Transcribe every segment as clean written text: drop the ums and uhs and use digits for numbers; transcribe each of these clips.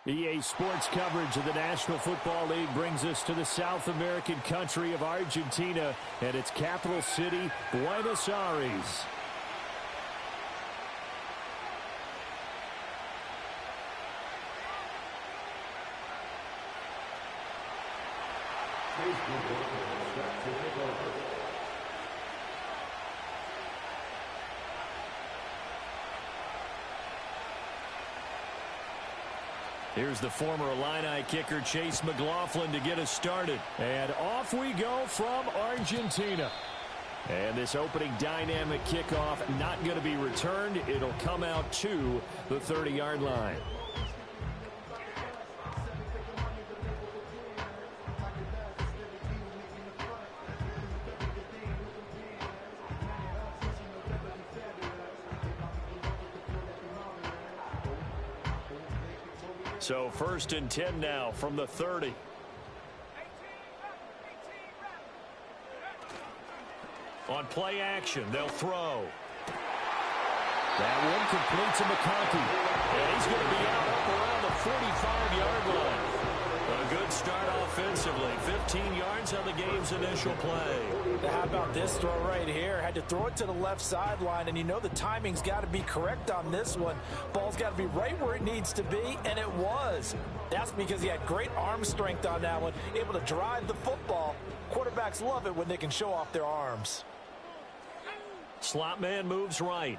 EA Sports coverage of the National Football League brings us to the South American country of Argentina and its capital city, Buenos Aires. Here's the former Illini kicker Chase McLaughlin to get us started. And off we go from Argentina. And this opening dynamic kickoff not going to be returned. It'll come out to the 30-yard line. So 1st and 10 now from the 30. On play action, they'll throw. That one complete to McConkey. And he's going to be out up around the 45-yard line. A good start offensively. 15 yards on the game's initial play. How about this throw right here? Had to throw it to the left sideline, and you know the timing's got to be correct on this one. Ball's got to be right where it needs to be, and it was. That's because he had great arm strength on that one, able to drive the football. Quarterbacks love it when they can show off their arms. Slot man moves right.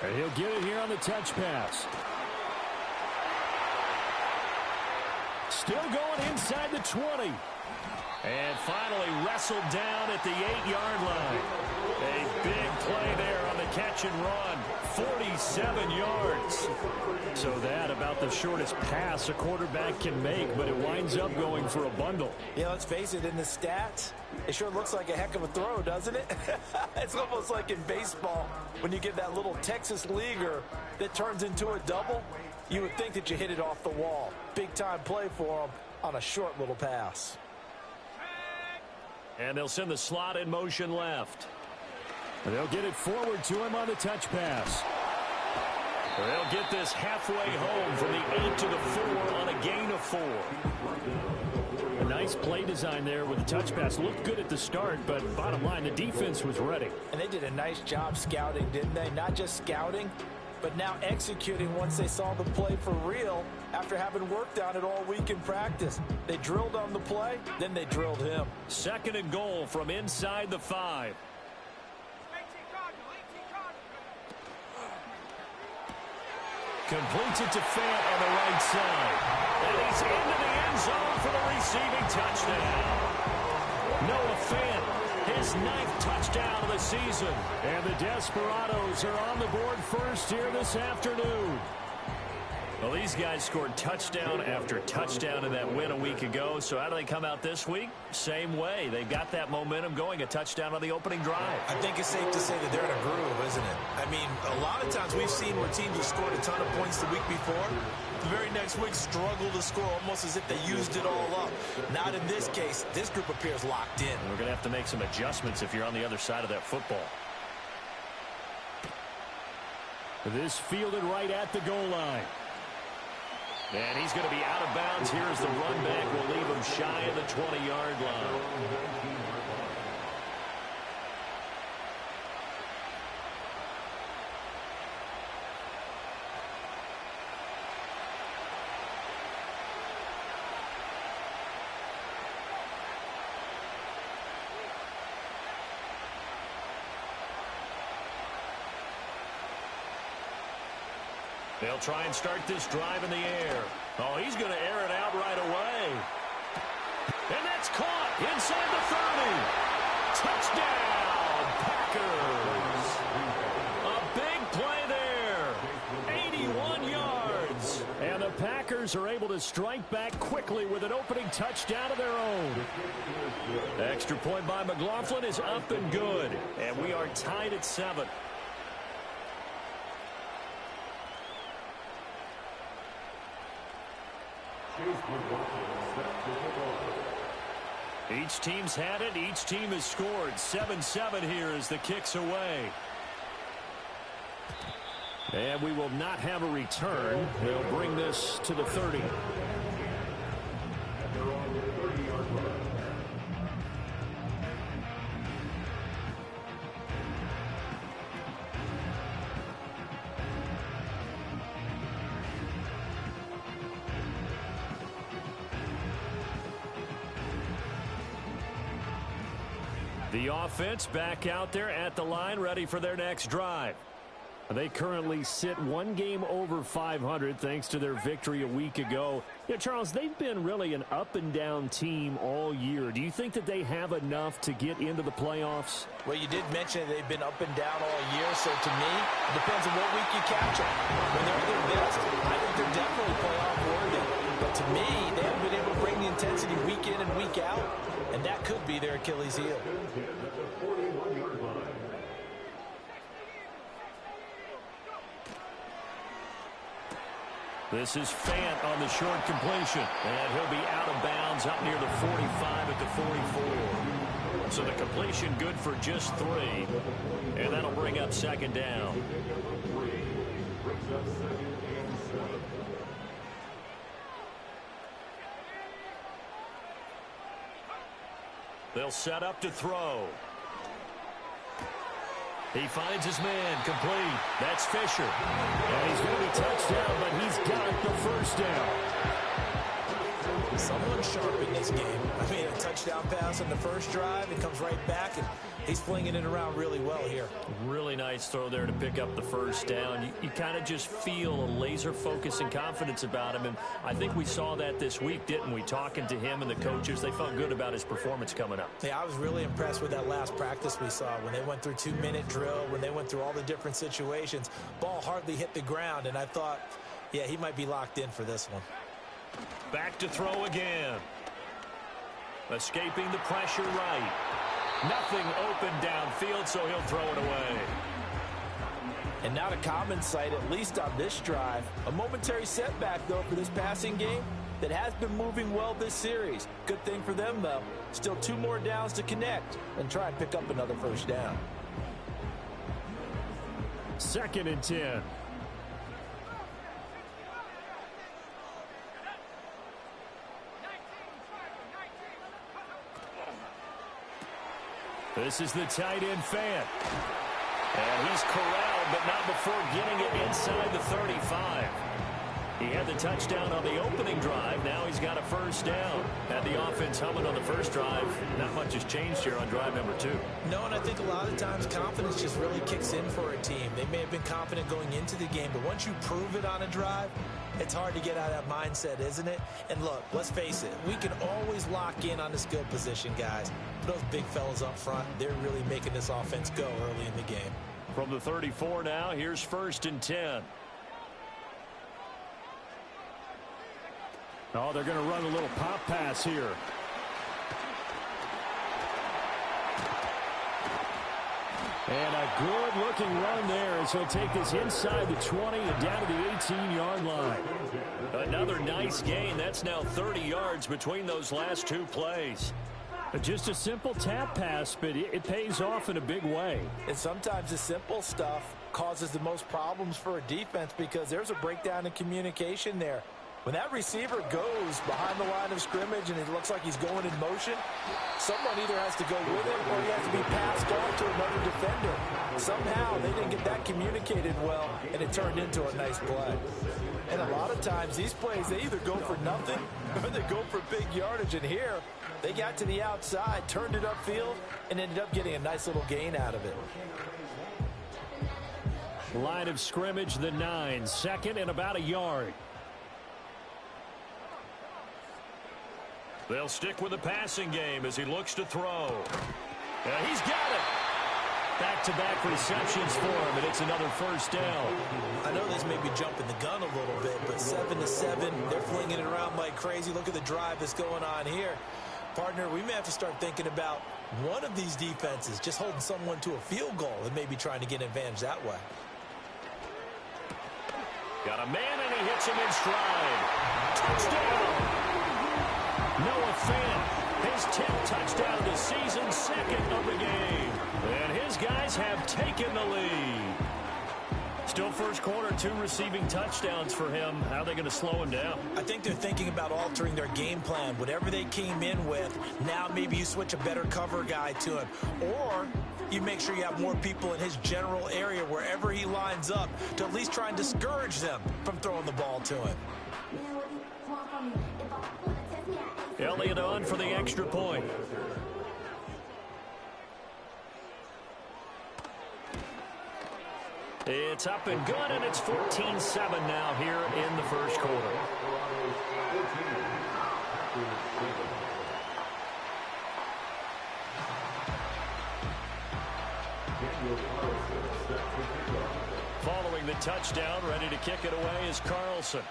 And he'll get it here on the touch pass. Still going inside the 20. And finally wrestled down at the 8-yard line. A big play there on the catch and run. 47 yards. So that about the shortest pass a quarterback can make, but it winds up going for a bundle. Yeah, let's face it, in the stats, it sure looks like a heck of a throw, doesn't it? It's almost like in baseball when you get that little Texas leaguer that turns into a double. You would think that you hit it off the wall. Big-time play for him on a short little pass. And they'll send the slot in motion left. And they'll get it forward to him on the touch pass. They'll get this halfway home from the 8 to the 4 on a gain of 4. A nice play design there with the touch pass. Looked good at the start, but bottom line, the defense was ready. And they did a nice job scouting, didn't they? Not just scouting, but now executing once they saw the play for real after having worked on it all week in practice. They drilled on the play, then they drilled him. 2nd and goal from inside the 5. Completes it to Fant on the right side. And he's into the end zone for the receiving touchdown. Noah Fant, his 9th touchdown of the season. And the Desperados are on the board first here this afternoon. Well, these guys scored touchdown after touchdown in that win a week ago. So how do they come out this week? Same way. They got that momentum going, a touchdown on the opening drive. I think it's safe to say that they're in a groove, isn't it? I mean, a lot of times we've seen where teams have scored a ton of points the week before. The very next week struggle to score almost as if they used it all up. Not in this case. This group appears locked in. We're going to have to make some adjustments if you're on the other side of that football. This fielded right at the goal line. And he's going to be out of bounds here as the run back will leave him shy of the 20-yard line. They'll try and start this drive in the air. Oh, he's going to air it out right away. And that's caught inside the 30. Touchdown, Packers. A big play there. 81 yards. And the Packers are able to strike back quickly with an opening touchdown of their own. Extra point by McLaughlin is up and good. And we are tied at 7. Each team's had it. Each team has scored. 7-7 here as the kick's away. And we will not have a return. They'll bring this to the 30. The offense back out there at the line, ready for their next drive. They currently sit one game over 500 thanks to their victory a week ago. Yeah, Charles, they've been really an up-and-down team all year. Do you think that they have enough to get into the playoffs? Well, you did mention they've been up and down all year, so to me, it depends on what week you catch them. When they're at their best, I think they're definitely playoff worthy. But to me, they haven't been able to bring the intensity week in and week out, and that could be their Achilles heel. This is Fant on the short completion, and he'll be out of bounds up near the 45 at the 44. So the completion good for just 3, and that'll bring up second down. They'll set up to throw. He finds his man, complete. That's Fisher. And he's going to be touchdown, but he's got the first down. Someone sharp in this game. I mean, a touchdown pass on the first drive. It comes right back, and he's flinging it around really well here. Really nice throw there to pick up the first down. You kind of just feel a laser focus and confidence about him, and I think we saw that this week, didn't we? Talking to him and the coaches, they felt good about his performance coming up. Yeah, I was really impressed with that last practice we saw when they went through 2-minute drill, when they went through all the different situations. Ball hardly hit the ground, and I thought, yeah, he might be locked in for this one. Back to throw again. Escaping the pressure right. Nothing open downfield, so he'll throw it away. And not a common sight, at least on this drive. A momentary setback, though, for this passing game that has been moving well this series. Good thing for them, though. Still 2 more downs to connect and try and pick up another first down. 2nd and 10. This is the tight end, Fant. And he's corralled, but not before getting it inside the 35. He had the touchdown on the opening drive. Now he's got a first down. Had the offense humming on the first drive. Not much has changed here on drive number 2. No, and I think a lot of times confidence just really kicks in for a team. They may have been confident going into the game, but once you prove it on a drive, it's hard to get out of that mindset, isn't it? And look, let's face it, we can always lock in on the skill position, guys. But those big fellas up front, they're really making this offense go early in the game. From the 34 now, here's 1st and 10. Oh, they're going to run a little pop pass here. And a good-looking run there as he'll take this inside the 20 and down to the 18-yard line. Another nice gain. That's now 30 yards between those last 2 plays. Just a simple tap pass, but it pays off in a big way. And sometimes the simple stuff causes the most problems for a defense because there's a breakdown in communication there. When that receiver goes behind the line of scrimmage and it looks like he's going in motion, someone either has to go with him or he has to be passed off to another defender. Somehow they didn't get that communicated well, and it turned into a nice play. And a lot of times these plays, they either go for nothing or they go for big yardage. And here, they got to the outside, turned it upfield, and ended up getting a nice little gain out of it. Line of scrimmage, the 9, 2nd and about a yard. They'll stick with the passing game as he looks to throw. He's got it. Back-to-back receptions for him, and it's another first down. I know this may be jumping the gun a little bit, but 7-7, they're flinging it around like crazy. Look at the drive that's going on here. Partner, we may have to start thinking about one of these defenses just holding someone to a field goal and maybe trying to get an advantage that way. Got a man, and he hits him in stride. Touchdown! Noah Fant, his 10th touchdown of the season, 2nd of the game. And his guys have taken the lead. Still first quarter, 2 receiving touchdowns for him. How are they going to slow him down? I think they're thinking about altering their game plan. Whatever they came in with, now maybe you switch a better cover guy to him. Or you make sure you have more people in his general area wherever he lines up to at least try and discourage them from throwing the ball to him. Elliott on for the extra point. It's up and good, and it's 14-7 now here in the first quarter. Following the touchdown, ready to kick it away is Carlson.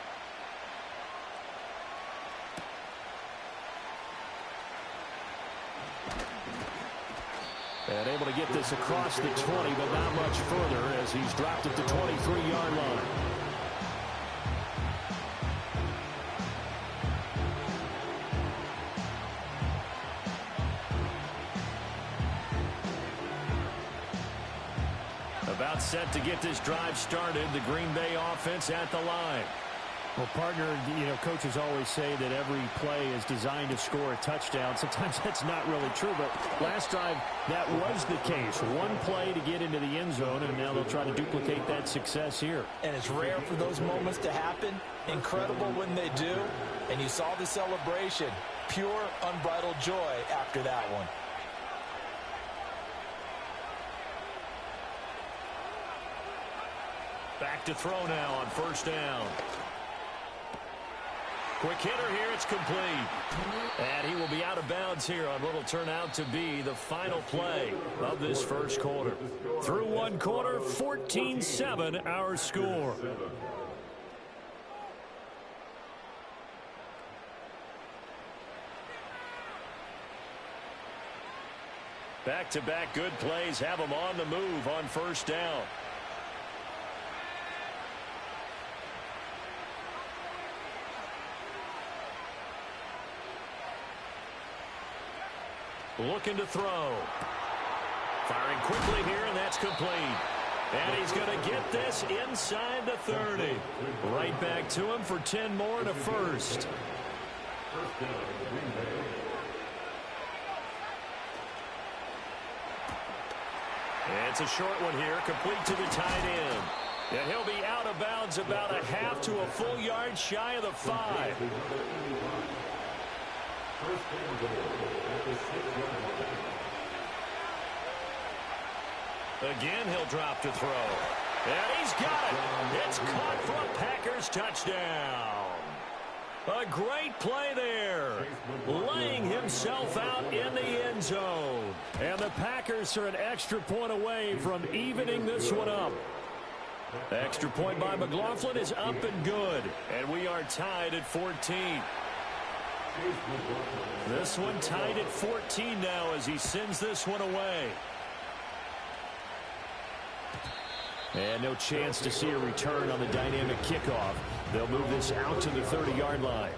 And able to get this across the 20, but not much further as he's dropped at the 23-yard line. About set to get this drive started, the Green Bay offense at the line. Well, partner, coaches always say that every play is designed to score a touchdown. Sometimes that's not really true, but last drive, that was the case. One play to get into the end zone, and now they'll try to duplicate that success here. And it's rare for those moments to happen. Incredible when they do. And you saw the celebration. Pure, unbridled joy after that one. Back to throw now on first down. Quick hitter here, it's complete. And he will be out of bounds here on what will turn out to be the final play of this first quarter. Through one quarter, 14-7 our score. Back-to-back good plays have them on the move on first down. Looking to throw. Firing quickly here, and that's complete. And he's going to get this inside the 30. Right back to him for 10 more and a first. It's a short one here, complete to the tight end. And he'll be out of bounds about a half to a full yard shy of the 5. Again, he'll drop to throw. And he's got it. It's caught for a Packers touchdown. A great play there. Laying himself out in the end zone. And the Packers are an extra point away from evening this one up. The extra point by McLaughlin is up and good. And we are tied at 14. This one tied at 14 now as he sends this one away. And no chance to see a return on the dynamic kickoff. They'll move this out to the 30-yard line.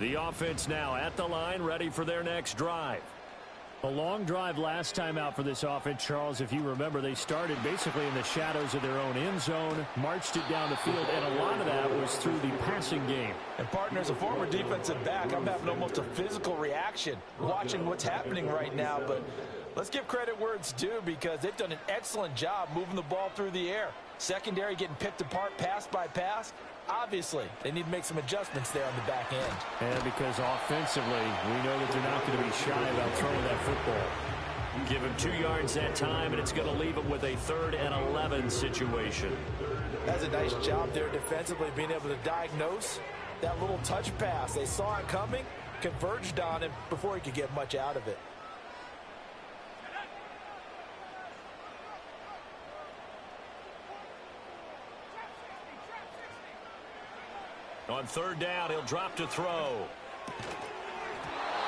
The offense now at the line, ready for their next drive. A long drive last time out for this offense, Charles. If you remember, they started basically in the shadows of their own end zone, marched it down the field, and a lot of that was through the passing game. And partner, as a former defensive back, I'm having almost a physical reaction watching what's happening right now. But let's give credit where it's due because they've done an excellent job moving the ball through the air. Secondary getting picked apart pass by pass. Obviously, they need to make some adjustments there on the back end. And because offensively, we know that they're not going to be shy about throwing that football. Give him 2 yards that time, and it's going to leave him with a 3rd and 11 situation. That's a nice job there defensively, being able to diagnose that little touch pass. They saw it coming, converged on him before he could get much out of it. On 3rd down, he'll drop to throw.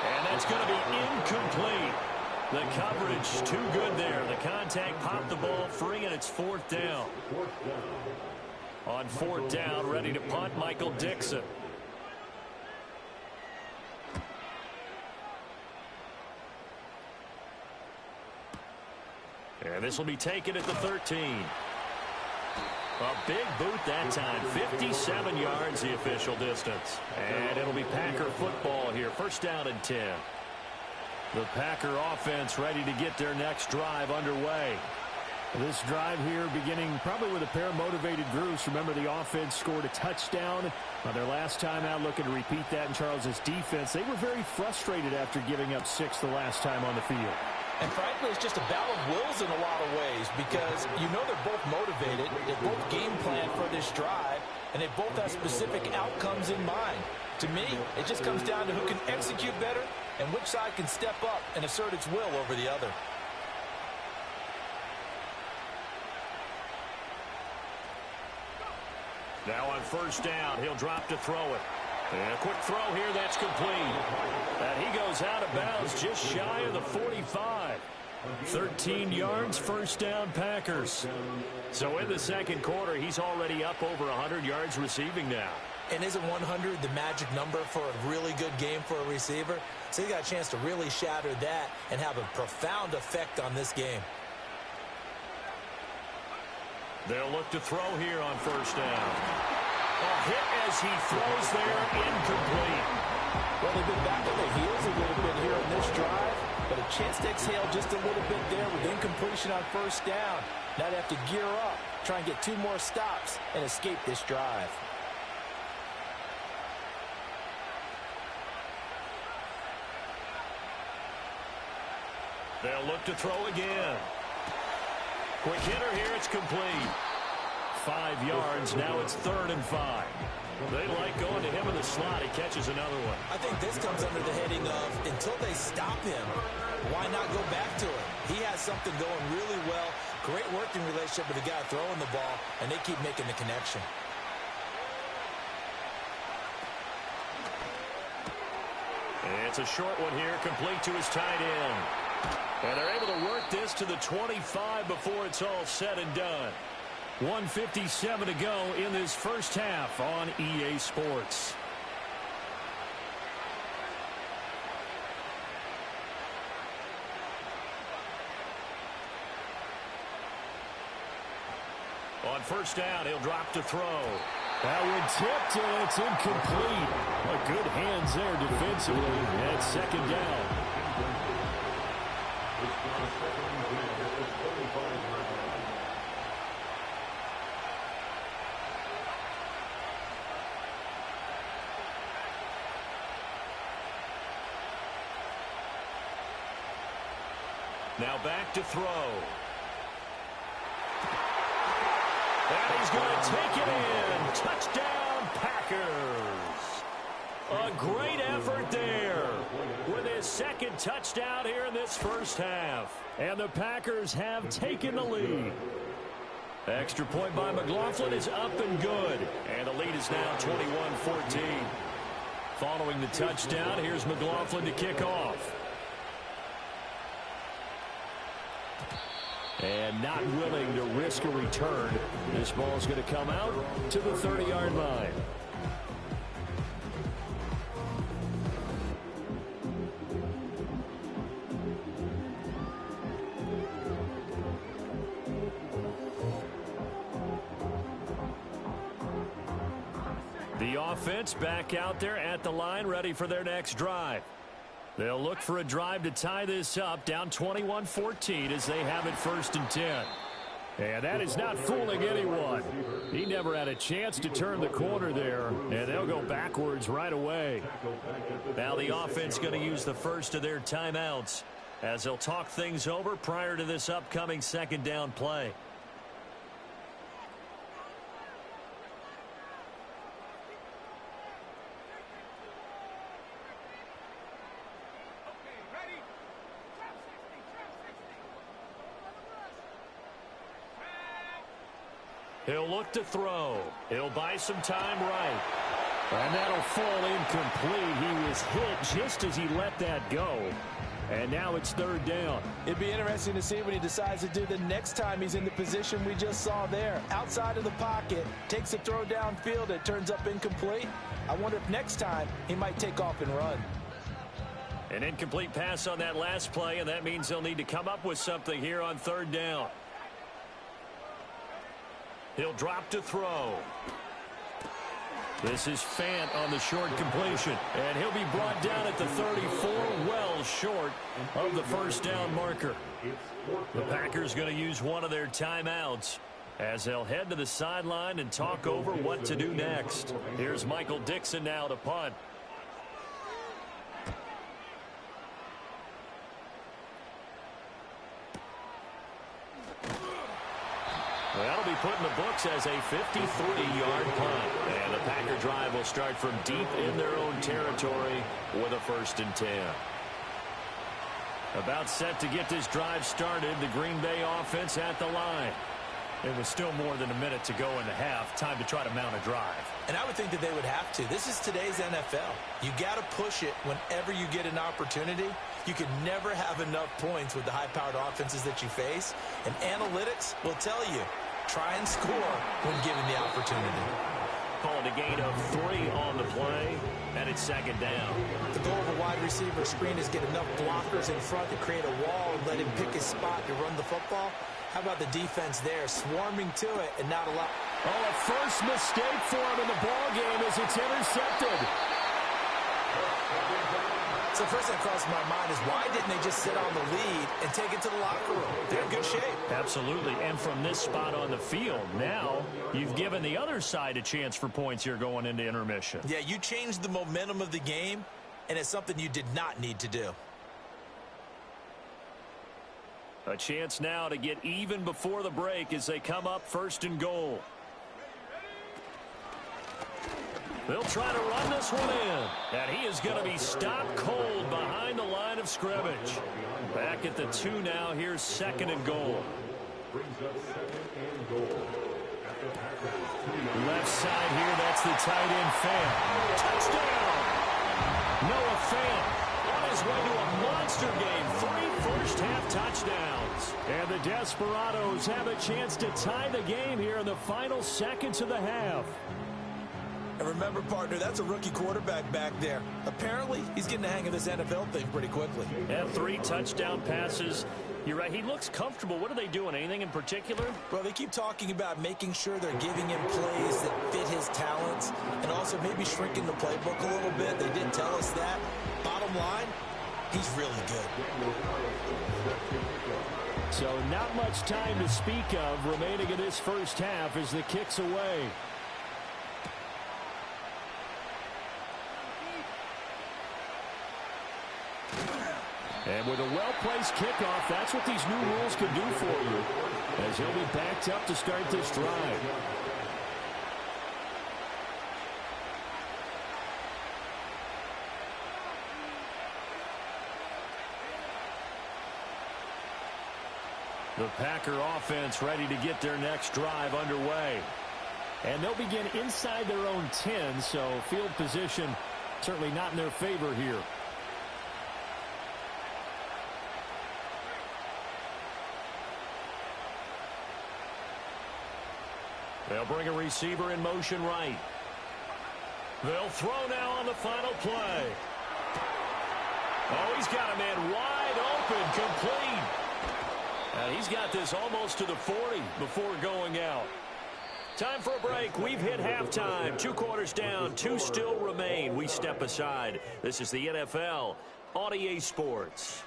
And that's going to be incomplete. The coverage too good there. The contact popped the ball free, and it's fourth down. On fourth down, ready to punt, Michael Dixon. And this will be taken at the 13. A big boot that time. 57 yards the official distance. And it'll be Packer football here. First down and 10. The Packer offense ready to get their next drive underway. This drive here beginning probably with a pair of motivated groups. Remember, the offense scored a touchdown on their last time out, looking to repeat that in Charles's defense. They were very frustrated after giving up 6 the last time on the field. And frankly, it's just a battle of wills in a lot of ways because you know they're both motivated. They both game plan for this drive, and they both have specific outcomes in mind. To me, it just comes down to who can execute better and which side can step up and assert its will over the other. Now on first down, he'll drop to throw it. And a quick throw here, that's complete. And he goes out of bounds just shy of the 45. 13 yards, first down, Packers. So in the second quarter, he's already up over 100 yards receiving now. And isn't 100 the magic number for a really good game for a receiver? So he got a chance to really shatter that and have a profound effect on this game. They'll look to throw here on first down. A hit as he throws there, incomplete. Well, they've been back on their heels a little bit here in this drive, but a chance to exhale just a little bit there with incompletion on first down. Now they have to gear up, try and get 2 more stops, and escape this drive. They'll look to throw again. Quick hitter here, it's complete. 5 yards, now it's 3rd and 5. They like going to him in the slot. He catches another one. I think this comes under the heading of until they stop him, why not go back to him? He has something going really well. Great working relationship with the guy throwing the ball, and they keep making the connection. It's a short one here, complete to his tight end. And they're able to work this to the 25 before it's all said and done. 1:57 to go in this first half on EA Sports. On first down, he'll drop to throw. That one tipped, and it's incomplete. Good hands there defensively. And it's second down. Now back to throw. And he's going to take it in. Touchdown, Packers. A great effort there with his second touchdown here in this first half. And the Packers have taken the lead. Extra point by McLaughlin is up and good. And the lead is now 21-14. Following the touchdown, here's McLaughlin to kick off. And not willing to risk a return. This ball is going to come out to the 30-yard line. The offense back out there at the line, ready for their next drive. They'll look for a drive to tie this up, down 21-14 as they have it 1st and 10. And that is not fooling anyone. He never had a chance to turn the corner there, and they'll go backwards right away. Now the offense going to use the first of their timeouts as they'll talk things over prior to this upcoming second down play. He'll look to throw. He'll buy some time right. And that'll fall incomplete. He was hit just as he let that go. And now it's third down. It'd be interesting to see what he decides to do the next time he's in the position we just saw there. Outside of the pocket, takes a throw downfield, it turns up incomplete. I wonder if next time he might take off and run. An incomplete pass on that last play, and that means they'll need to come up with something here on third down. He'll drop to throw. This is Fant on the short completion, and he'll be brought down at the 34, well short of the first down marker. The Packers going to use one of their timeouts as they'll head to the sideline and talk over what to do next. Here's Michael Dixon now to punt. Well, that'll be put in the books as a 53-yard punt. And the Packer drive will start from deep in their own territory with a 1st and 10. About set to get this drive started, the Green Bay offense at the line. It was still more than a minute to go in the half. Time to try to mount a drive. And I would think that they would have to. This is today's NFL. You got to push it whenever you get an opportunity. You can never have enough points with the high-powered offenses that you face. And analytics will tell you, try and score when given the opportunity. Called a gain of 3 on the play, and it's 2nd down. The goal of a wide receiver screen is get enough blockers in front to create a wall and let him pick his spot to run the football. How about the defense there, swarming to it and not allow... Oh, a first mistake for him in the ball game as it's intercepted. So first thing that crosses my mind is why didn't they just sit on the lead and take it to the locker room? They're in good shape. Absolutely, and from this spot on the field, now you've given the other side a chance for points here going into intermission. Yeah, you changed the momentum of the game, and it's something you did not need to do. A chance now to get even before the break as they come up 1st and goal. They'll try to run this one in. And he is going to be stopped cold behind the line of scrimmage. Back at the 2 now. Here's 2nd and goal. Left side here. That's the tight end Fant. Touchdown! Noah Fant on his way to a monster game. 3 first-half touchdowns. And the Desperados have a chance to tie the game here in the final seconds of the half. And remember, partner, that's a rookie quarterback back there. Apparently, he's getting the hang of this NFL thing pretty quickly. And 3 touchdown passes. You're right, he looks comfortable. What are they doing? Anything in particular? Well, they keep talking about making sure they're giving him plays that fit his talents and also maybe shrinking the playbook a little bit. They did tell us that. Bottom line, he's really good. So not much time to speak of remaining in this first half as the kick's away. And with a well-placed kickoff, that's what these new rules can do for you, as he'll be backed up to start this drive. The Packer offense ready to get their next drive underway. And they'll begin inside their own 10, so field position certainly not in their favor here. They'll bring a receiver in motion right. They'll throw now on the final play. Oh, he's got a man wide open, complete. And he's got this almost to the 40 before going out. Time for a break. We've hit halftime. 2 quarters down, 2 still remain. We step aside. This is the NFL on EA Sports.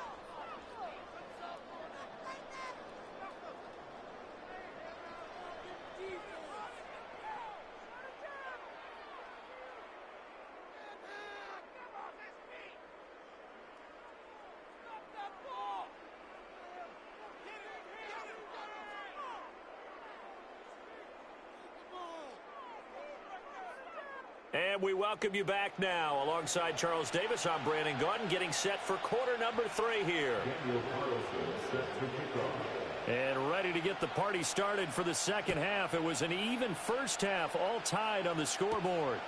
And we welcome you back now. Alongside Charles Davis, I'm Brandon Gaudin, getting set for quarter number 3 here. And ready to get the party started for the second half. It was an even first half, all tied on the scoreboard.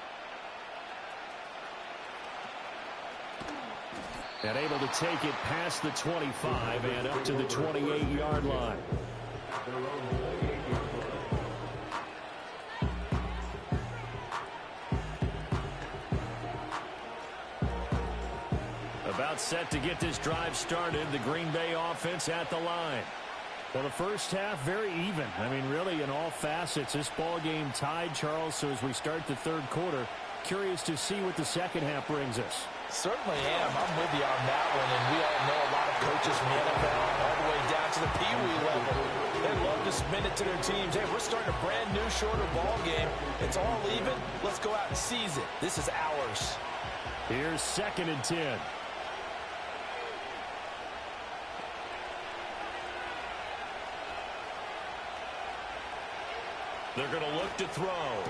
And able to take it past the 25 and up to the 28-yard line. About set to get this drive started. The Green Bay offense at the line. Well, the first half, very even. I mean, really, in all facets, this ball game tied, Charles. So as we start the third quarter, curious to see what the second half brings us. Certainly am. I'm with you on that one. And we all know a lot of coaches from the NFL all the way down to the Pee Wee level. They love to spin it to their teams. Hey, we're starting a brand new, shorter ball game. It's all even. Let's go out and seize it. This is ours. Here's 2nd and 10. They're going to look to throw.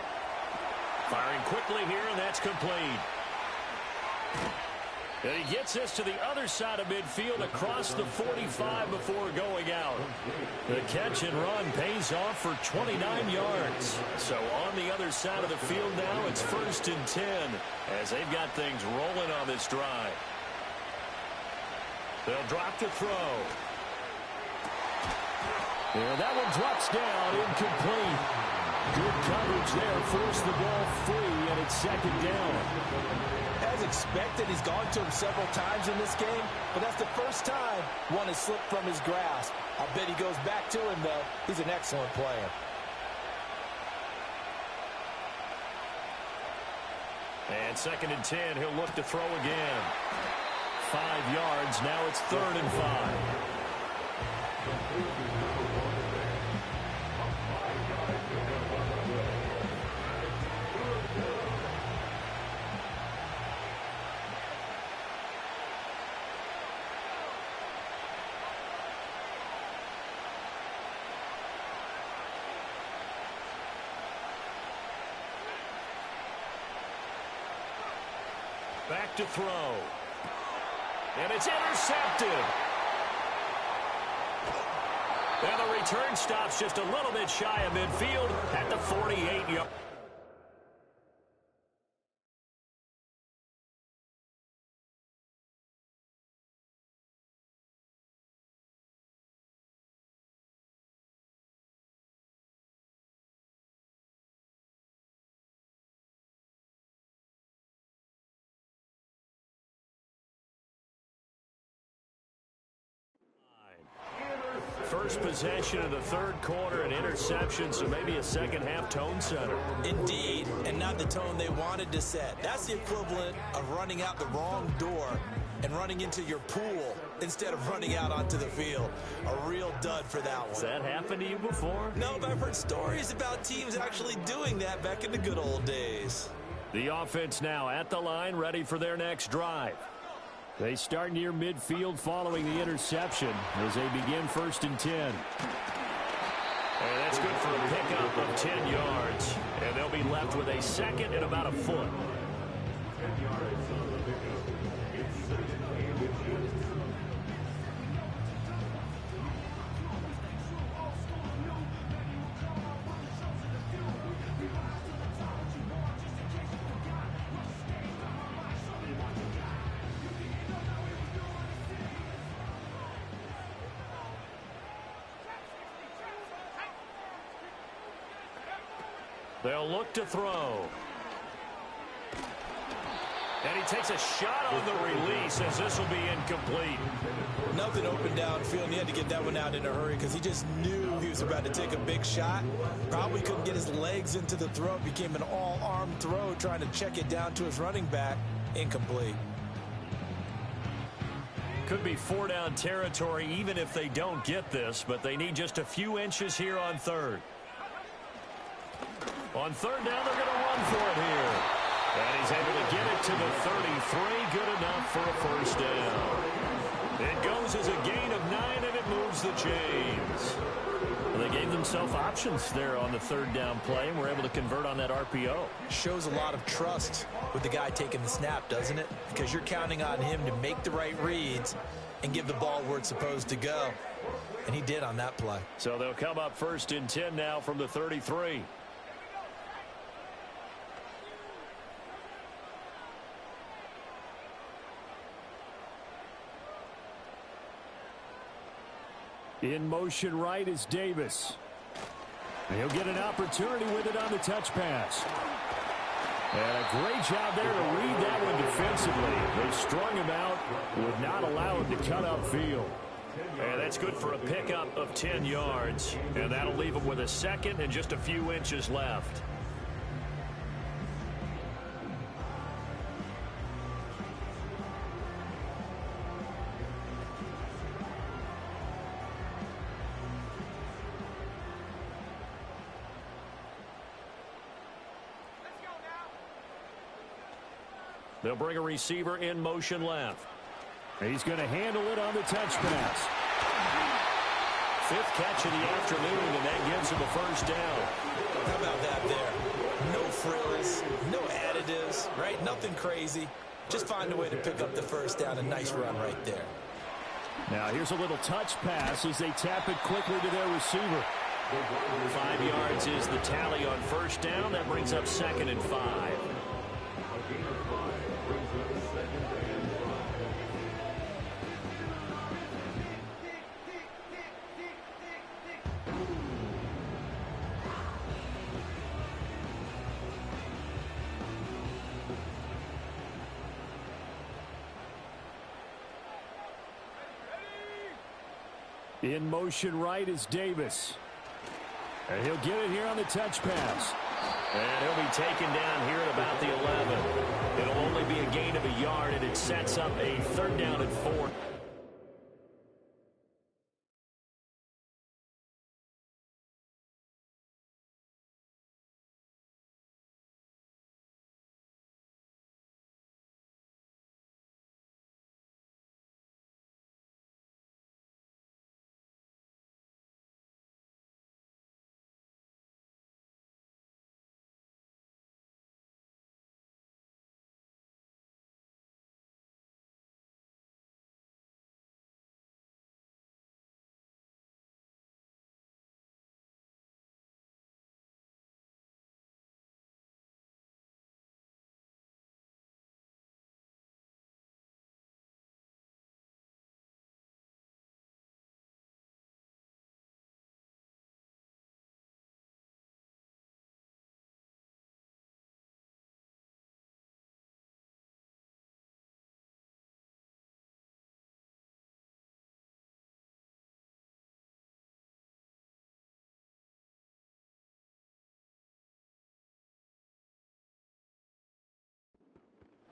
Firing quickly here, and that's complete. And he gets this to the other side of midfield across the 45 before going out. The catch and run pays off for 29 yards. So on the other side of the field now, it's 1st and 10 as they've got things rolling on this drive. They'll drop to throw. And that one drops down, incomplete. Good coverage there, forced the ball free, and it's 2nd down. As expected, he's gone to him several times in this game, but that's the first time one has slipped from his grasp. I bet he goes back to him, though. He's an excellent player. And 2nd and 10, he'll look to throw again. 5 yards, now it's 3rd and 5. Back to throw. And it's intercepted. And the return stops just a little bit shy of midfield at the 48-yard. First possession of the third quarter, an interception, so maybe a second-half tone setter. Indeed, and not the tone they wanted to set. That's the equivalent of running out the wrong door and running into your pool instead of running out onto the field. A real dud for that one. Has that happened to you before? No, but I've heard stories about teams actually doing that back in the good old days. The offense now at the line, ready for their next drive. They start near midfield following the interception as they begin 1st and 10. And that's good for a pickup of 10 yards. And they'll be left with a 2nd and about a foot. They'll look to throw. And he takes a shot on the release as this will be incomplete. Nothing open downfield, and he had to get that one out in a hurry because he just knew he was about to take a big shot. Probably couldn't get his legs into the throw. Became an all-arm throw trying to check it down to his running back. Incomplete. Could be 4-down territory even if they don't get this, but they need just a few inches here on 3rd. On 3rd down, they're going to run for it here. And he's able to get it to the 33. Good enough for a 1st down. It goes as a gain of 9, and it moves the chains. Well, they gave themselves options there on the 3rd down play, and were able to convert on that RPO. Shows a lot of trust with the guy taking the snap, doesn't it? Because you're counting on him to make the right reads and give the ball where it's supposed to go. And he did on that play. So they'll come up 1st and 10 now from the 33. In motion right is Davis. And he'll get an opportunity with it on the touch pass. And a great job there to read that one defensively. They strung him out, would not allow him to cut upfield. And that's good for a pickup of 10 yards. And that'll leave him with a second and just a few inches left. They'll bring a receiver in motion left. He's going to handle it on the touch pass. Fifth catch of the afternoon, and that gives him a first down. How about that there? No frills, no additives, right? Nothing crazy. Just find a way to pick up the first down. A nice run right there. Now here's a little touch pass as they tap it quickly to their receiver. 5 yards is the tally on first down. That brings up 2nd and 5. In motion right is Davis. And he'll get it here on the touch pass. And he'll be taken down here at about the 11. It'll only be a gain of a yard, and it sets up a 3rd down and 4.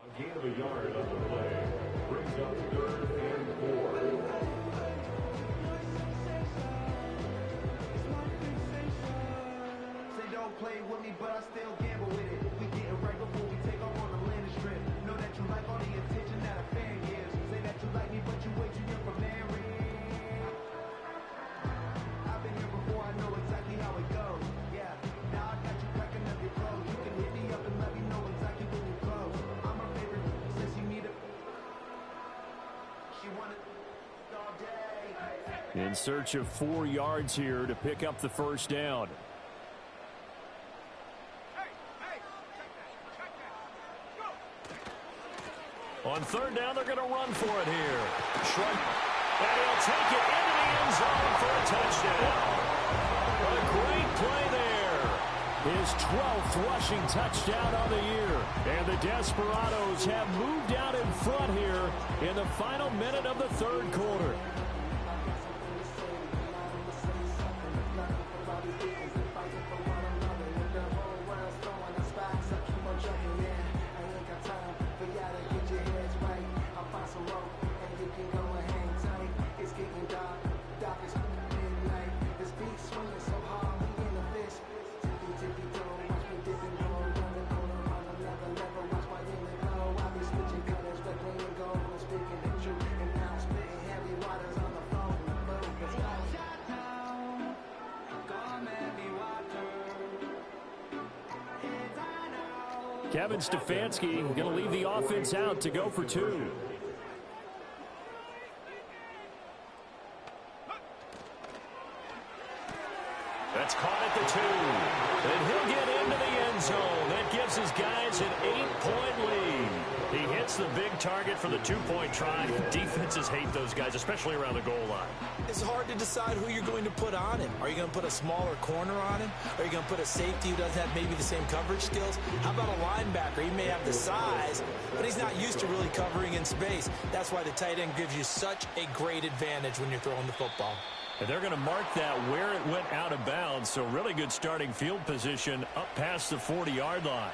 A gain of a yard on the play brings up 3rd and 4. Say don't play with me, but I still gamble with it. We getting right before we take off on the landing strip. Know that you like all the attention that a fan gives. Say that you like me, but you way too young for marriage. I've been here before, I know exactly how it goes. Yeah, now I got you cracking up your clothes. You can hit me up and let me know exactly when you close. I'm her favorite since you meet her. She wanted all day. In search of 4 yards here to pick up the first down. On 3rd down, they're going to run for it here. Shrug. And he'll take it into the end zone for a touchdown. A great play there. His 12th rushing touchdown on the year. And the Desperados have moved out in front here in the final minute of the 3rd quarter. Kevin Stefanski going to leave the offense out to go for 2. That's caught at the 2. And he'll get into the end zone. That gives his guys an 8-point lead. He hits the big target for the 2-point try. Defenses hate those guys, especially around the goal line. It's hard to decide who you're going to put on him. Are you going to put a smaller corner on him? Are you going to put a safety who doesn't have maybe the same coverage skills? How about a linebacker? He may have the size, but he's not used to really covering in space. That's why the tight end gives you such a great advantage when you're throwing the football. And they're going to mark that where it went out of bounds, so really good starting field position up past the 40-yard line.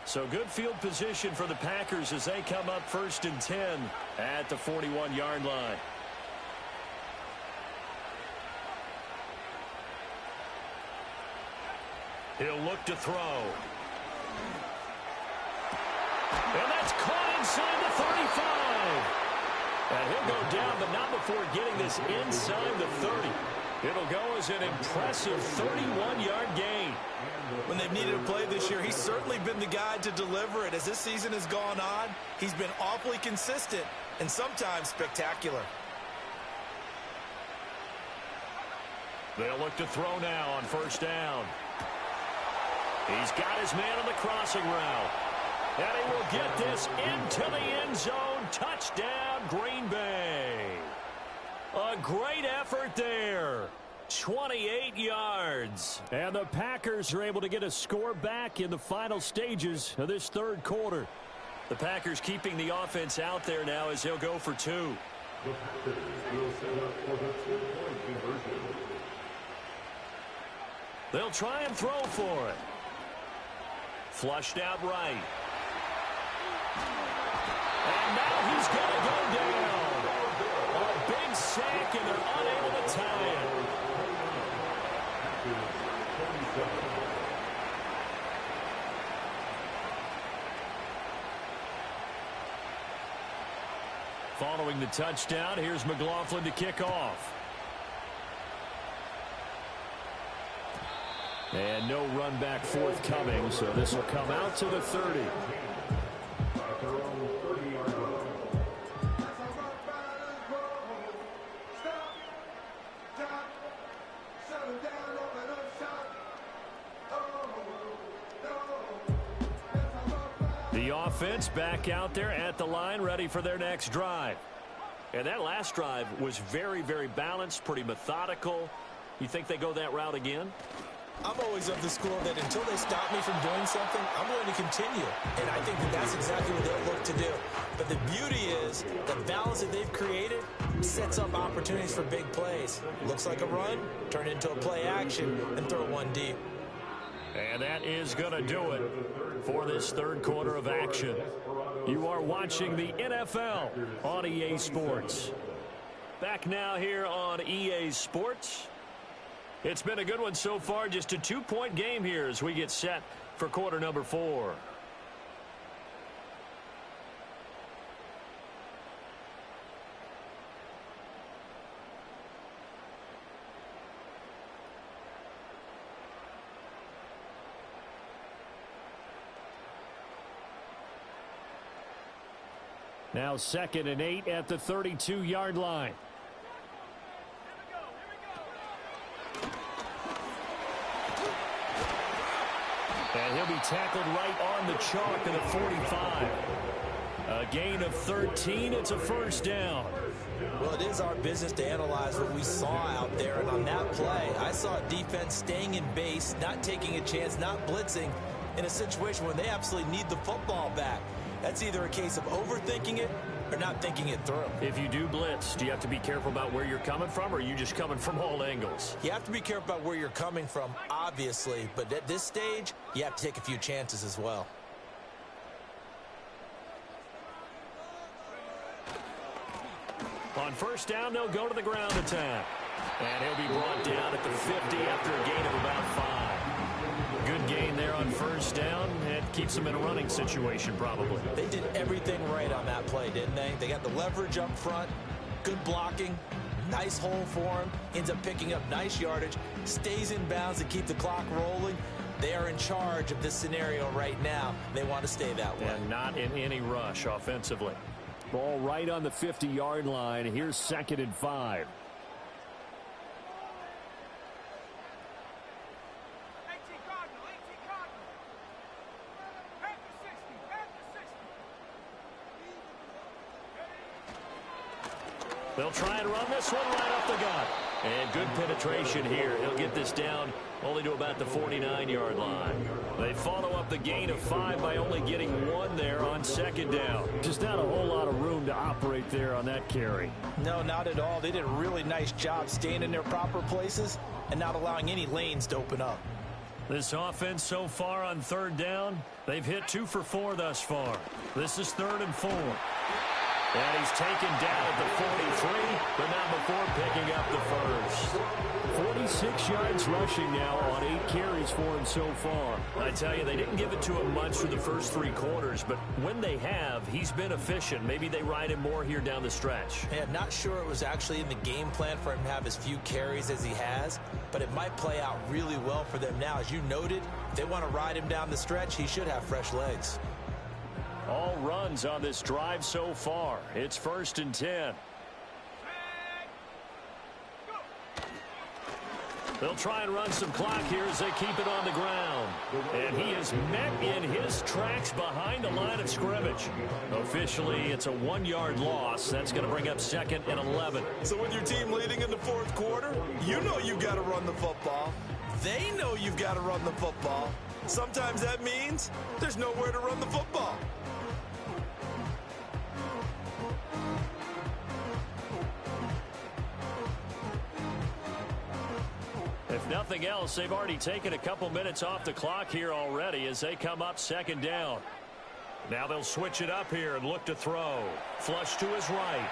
So good field position for the Packers as they come up 1st and 10 at the 41-yard line. He'll look to throw. And that's caught inside the 35. And he'll go down, but not before getting this inside the 30. It'll go as an impressive 31-yard gain. When they've needed a play this year, he's certainly been the guy to deliver it. As this season has gone on, he's been awfully consistent and sometimes spectacular. They'll look to throw now on 1st down. He's got his man on the crossing route. And he will get this into the end zone. Touchdown, Green Bay. A great effort there. 28 yards. And the Packers are able to get a score back in the final stages of this 3rd quarter. The Packers keeping the offense out there now as they'll go for 2. The Packers will set up for the 2-point conversion. They'll try and throw for it. Flushed out right. And now he's going to go down. A big sack, and they're unable to tie it. Following the touchdown, here's McLaughlin to kick off. And no run back forthcoming, so this will come out to the 30. The offense back out there at the line, ready for their next drive. And that last drive was very, very balanced, pretty methodical. You think they go that route again? I'm always of the school that until they stop me from doing something, I'm going to continue. And I think that that's exactly what they'll look to do. But the beauty is the balance that they've created sets up opportunities for big plays. Looks like a run, turn it into a play action, and throw one deep. And that is going to do it for this 3rd quarter of action. You are watching the NFL on EA Sports. Back now here on EA Sports. It's been a good one so far. Just a 2-point game here as we get set for quarter number 4. Now 2nd and 8 at the 32-yard line. And he'll be tackled right on the chalk at the 45. A gain of 13. It's a 1st down. Well, it is our business to analyze what we saw out there. And on that play, I saw a defense staying in base, not taking a chance, not blitzing in a situation where they absolutely need the football back. That's either a case of overthinking it or not thinking it through. If you do blitz, do you have to be careful about where you're coming from, or are you just coming from all angles? You have to be careful about where you're coming from, obviously. But at this stage, you have to take a few chances as well. On 1st down, they'll go to the ground attack. And he'll be brought down at the 50 after a gain of about 5. Good gain there on 1st down. It keeps them in a running situation, probably. They did everything right on that play, didn't they? They got the leverage up front. Good blocking, nice hole for him, ends up picking up nice yardage, stays in bounds to keep the clock rolling. They are in charge of this scenario right now. They want to stay that way. And not in any rush offensively. Ball right on the 50-yard line. Here's 2nd and 5. They'll try and run this one right off the gut. And good penetration here. He'll get this down only to about the 49-yard line. They follow up the gain of 5 by only getting 1 there on 2nd down. Just not a whole lot of room to operate there on that carry. No, not at all. They did a really nice job staying in their proper places and not allowing any lanes to open up. This offense so far on 3rd down, they've hit 2 for 4 thus far. This is 3rd and 4. And he's taken down at the 43, but not before picking up the first. 46 yards rushing now on 8 carries for him so far. I tell you, they didn't give it to him much for the first 3 quarters, but when they have, he's been efficient. Maybe they ride him more here down the stretch. Yeah, not sure it was actually in the game plan for him to have as few carries as he has, but it might play out really well for them now. As you noted, if they want to ride him down the stretch, he should have fresh legs. All runs on this drive so far. It's 1st and 10. They'll try and run some clock here as they keep it on the ground. And he is met in his tracks behind the line of scrimmage. Officially, it's a 1-yard loss. That's going to bring up 2nd and 11. So with your team leading in the 4th quarter, you know you've got to run the football. They know you've got to run the football. Sometimes that means there's nowhere to run the football. If nothing else, they've already taken a couple minutes off the clock here already as they come up 2nd down. Now they'll switch it up here and look to throw. Flush to his right.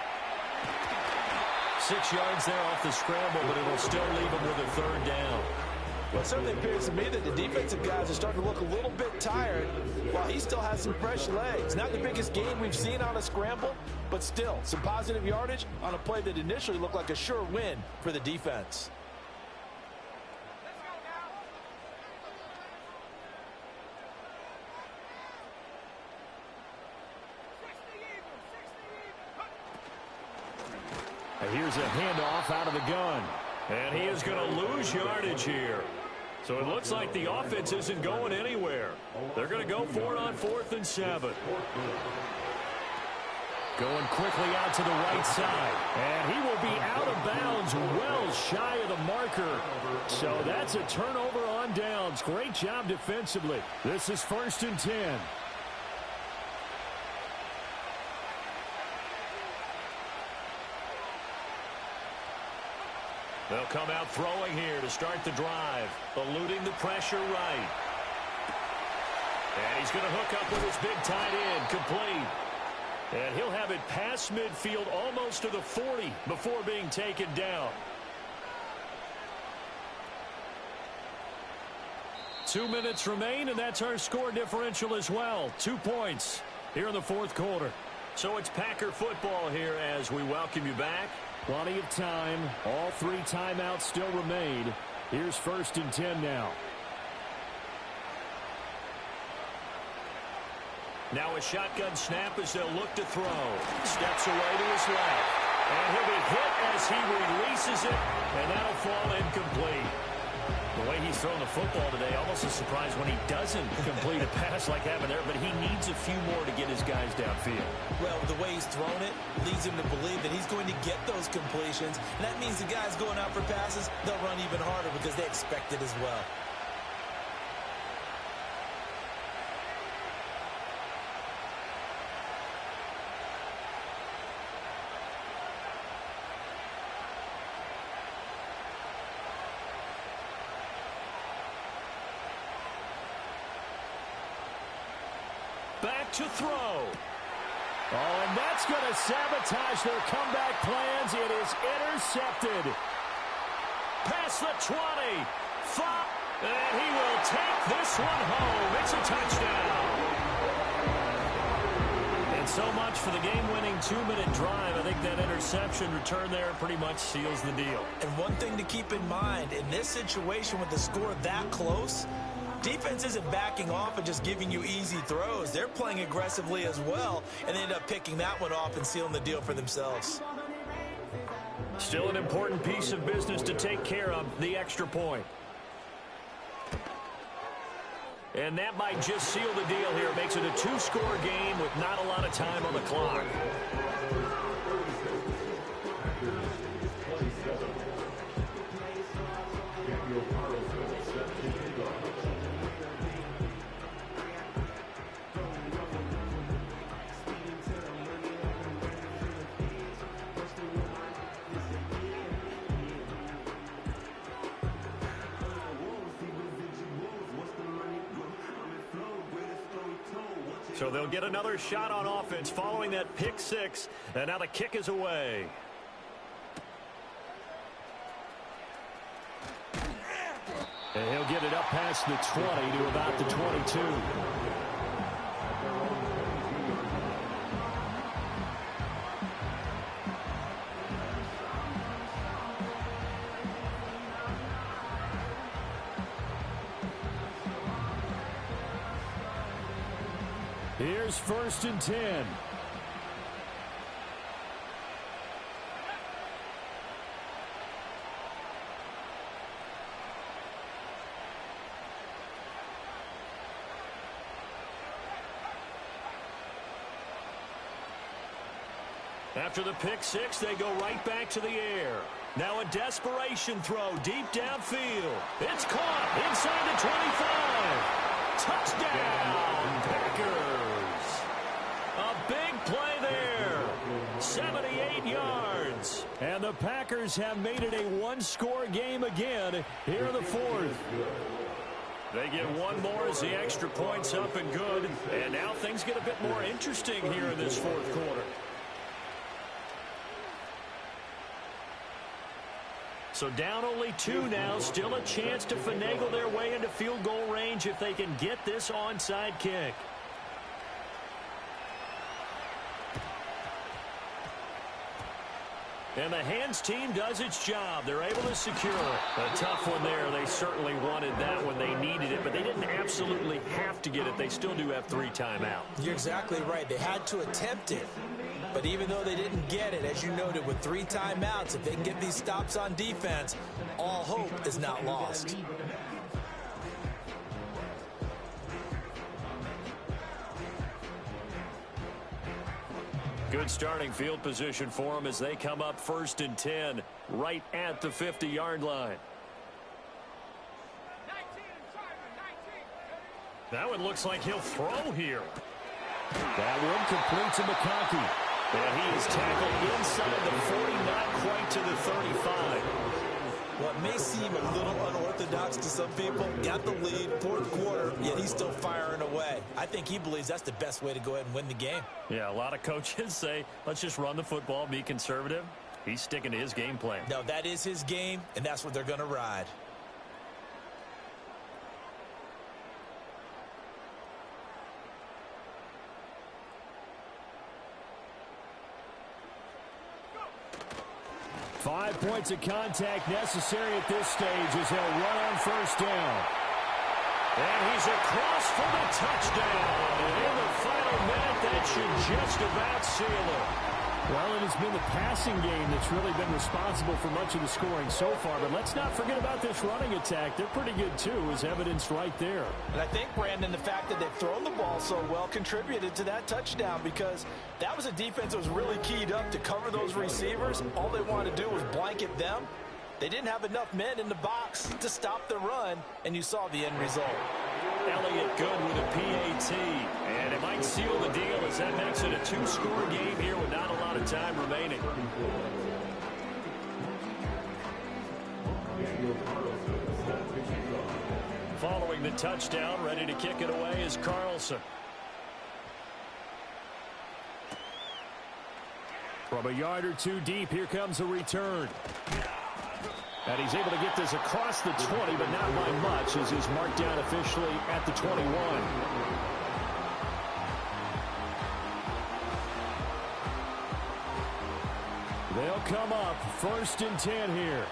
6 yards there off the scramble, but it'll still leave him with a 3rd down. Well, it certainly appears to me that the defensive guys are starting to look a little bit tired while he still has some fresh legs. Not the biggest gain we've seen on a scramble, but still some positive yardage on a play that initially looked like a sure win for the defense. Here's a handoff out of the gun. And he is going to lose yardage here. So it looks like the offense isn't going anywhere. They're going to go for it on 4th and 7. Going quickly out to the right side. And he will be out of bounds well shy of the marker. So that's a turnover on downs. Great job defensively. This is 1st and 10. They'll come out throwing here to start the drive. Eluding the pressure right. And he's going to hook up with his big tight end. Complete. And he'll have it past midfield almost to the 40 before being taken down. 2 minutes remain, and that's our score differential as well. 2 points here in the 4th quarter. So it's Packer football here as we welcome you back. Plenty of time. All 3 timeouts still remain. Here's 1st and 10 now. Now a shotgun snap as they'll look to throw. Steps away to his left. And he'll be hit as he releases it. And that'll fall incomplete. The way he's thrown the football today, almost a surprise when he doesn't complete a pass like happened there, but he needs a few more to get his guys downfield. Well, the way he's thrown it leads him to believe that he's going to get those completions. And that means the guys going out for passes, they'll run even harder because they expect it as well. Back to throw. Oh, and that's going to sabotage their comeback plans. It is intercepted. Past the 20. 5. And he will take this one home. It's a touchdown. And So much for the game-winning 2-minute drive. I think that interception return there pretty much seals the deal. And one thing to keep in mind, in this situation with the score that close, defense isn't backing off and just giving you easy throws. They're playing aggressively as well, and they end up picking that one off and sealing the deal for themselves. Still an important piece of business to take care of, the extra point. And that might just seal the deal here. Makes it a 2-score game with not a lot of time on the clock. So they'll get another shot on offense following that pick six. And now the kick is away. And he'll get it up past the 20 to about the 22. Here's 1st and 10. After the pick six, they go right back to the air. Now a desperation throw deep downfield. It's caught inside the 25. Touchdown, Packers. A big play there. 78 yards. And the Packers have made it a 1-score game again here in the 4th. They get one more as the extra point's up and good. And now things get a bit more interesting here in this 4th quarter. So down only 2 now. Still a chance to finagle their way into field goal range if they can get this onside kick. And the hands team does its job. They're able to secure it. A tough one there. They certainly wanted that when they needed it, but they didn't absolutely have to get it. They still do have 3 timeouts. You're exactly right. They had to attempt it. But even though they didn't get it, as you noted, with 3 timeouts, if they can get these stops on defense, all hope is not lost. Good starting field position for them as they come up 1st and 10, right at the 50-yard line. That one looks like he'll throw here. That one complete to McConkey. And he is tackled inside the 40, not quite to the 35. What may seem a little unorthodox to some people, got the lead, 4th quarter, yet he's still firing away. I think he believes that's the best way to go ahead and win the game. Yeah, a lot of coaches say, let's just run the football, be conservative. He's sticking to his game plan. No, that is his game, and that's what they're going to ride. Five points of contact necessary at this stage as he'll run on 1st down. And he's across for the touchdown. And in the final minute, that should just about seal it. Well, it has been the passing game that's really been responsible for much of the scoring so far. But let's not forget about this running attack. They're pretty good, too, as evidenced right there. And I think, Brandon, the fact that they've thrown the ball so well contributed to that touchdown because that was a defense that was really keyed up to cover those receivers. All they wanted to do was blanket them. They didn't have enough men in the box to stop the run, and you saw the end result. Elliott good with a PAT, and it might seal the deal as that makes it a 2-score game here with not a lot of time remaining. Following the touchdown, ready to kick it away is Carlson. From a yard or 2 deep, here comes a return. And he's able to get this across the 20, but not by much, as he's marked down officially at the 21. They'll come up 1st and 10 here.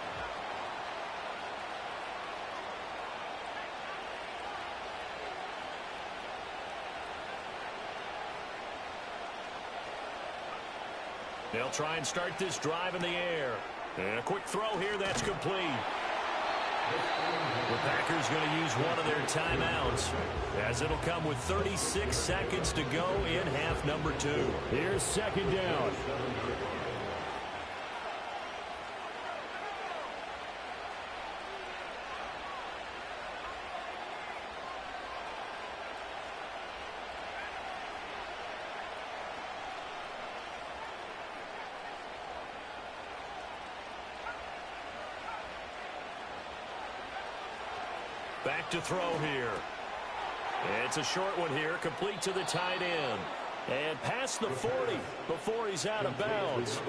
They'll try and start this drive in the air. And a quick throw here that's complete. The Packers going to use one of their timeouts, as it'll come with 36 seconds to go in half number 2. Here's 2nd down. Back to throw here. It's a short one here, complete to the tight end. And past the 40 before he's out of bounds.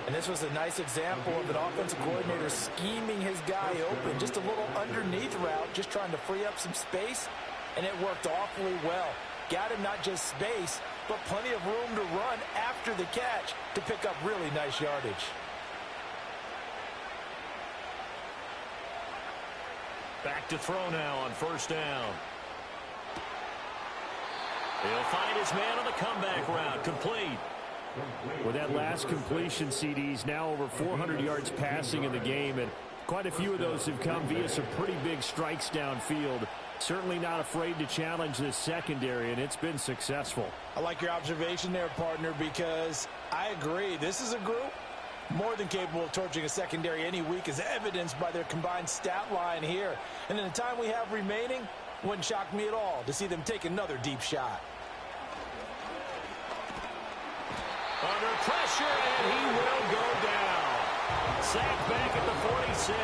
And this was a nice example of an offensive coordinator scheming his guy open. Just a little underneath route, just trying to free up some space, and it worked awfully well. Got him not just space, but plenty of room to run after the catch to pick up really nice yardage. Back to throw now on 1st down. He'll find his man on the comeback route. Complete. With that last completion, CD's now over 400 yards passing in the game, and quite a few of those have come via some pretty big strikes downfield. Certainly not afraid to challenge this secondary, and it's been successful. I like your observation there, partner, because I agree. This is a group more than capable of torching a secondary any week, as evidenced by their combined stat line here. And in the time we have remaining, wouldn't shock me at all to see them take another deep shot. Under pressure, and he will go down. Sacked back at the 46.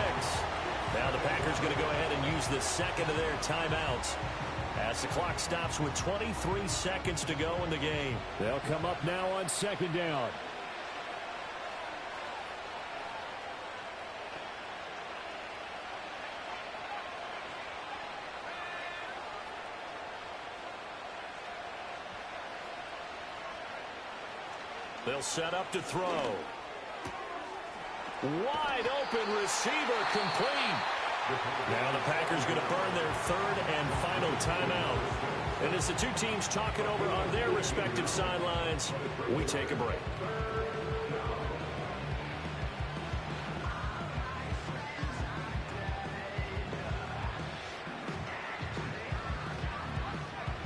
Now the Packers going to go ahead and use the second of their timeouts, as the clock stops with 23 seconds to go in the game. They'll come up now on 2nd down. They'll set up to throw. Wide open receiver, complete. Now the Packers going to burn their 3rd and final timeout. And as the two teams talk it over on their respective sidelines, we take a break.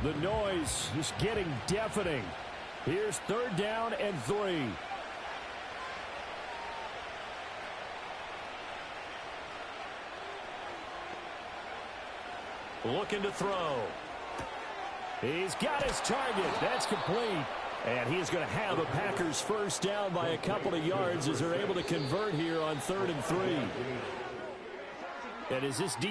The noise is getting deafening. Here's 3rd down and 3. Looking to throw. He's got his target. That's complete. And he's going to have a Packers 1st down by a couple of yards as they're able to convert here on 3rd and 3. And as this